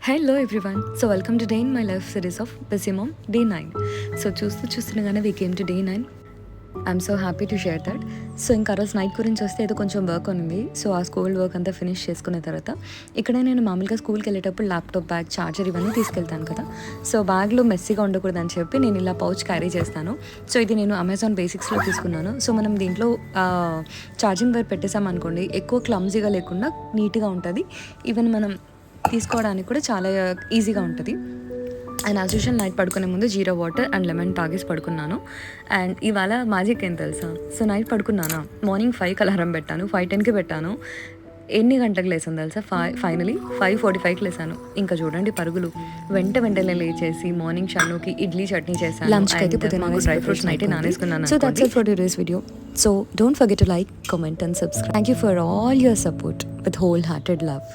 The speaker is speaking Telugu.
Hello everyone, so welcome to day in my life series of busy mom day 9. So చూస్తుండగానే we came to day 9. I'm so happy to share that. So ఇంకా రోజు నైట్ గురించి వస్తే ఏదో కొంచెం వర్క్ ఉంది. సో ఆ స్కూల్ వర్క్ అంతా ఫినిష్ చేసుకున్న తర్వాత ఇక్కడ నేను మామూలుగా స్కూల్కి వెళ్ళేటప్పుడు ల్యాప్టాప్, బ్యాగ్, ఛార్జర్ ఇవన్నీ తీసుకెళ్తాను కదా. సో బ్యాగ్లో మెస్సీగా ఉండకూడదని చెప్పి నేను ఇలా పౌచ్ క్యారీ చేస్తాను. సో ఇది నేను అమెజాన్ బేసిక్స్లో తీసుకున్నాను. సో మనం దీంట్లో ఛార్జింగ్ వైర్ పెట్టేసామనుకోండి, ఎక్కువ క్లమ్జీగా లేకుండా నీట్గా ఉంటుంది. ఈవెన్ మనం తీసుకోవడానికి కూడా చాలా ఈజీగా ఉంటుంది. అండ్ యాజ్ యూజువల్ నైట్ పడుకునే ముందు జీరా వాటర్ అండ్ లెమన్ తాగేసి పడుకున్నాను. అండ్ ఇవాళ మ్యాజిక్ ఏం తెలుసా? సో నైట్ పడుకున్నానా, మార్నింగ్ 5కి అలారం పెట్టాను, 5:10కి పెట్టాను. ఎన్ని గంటలకు లేసాను తెలుసా? ఫైనలీ 5:45కి లేసాను. ఇంకా చూడండి పరుగులు. వెంటనే లేచేసి మార్నింగ్ షన్నుకి ఇడ్లీ చట్నీ చేశాను. లంచ్ అయితే డ్రై ఫ్రూట్స్ నైట్ నానేసుకున్నాను. So that's all for today's video. So don't forget to like, comment and subscribe. Thank you for all your support with wholehearted love.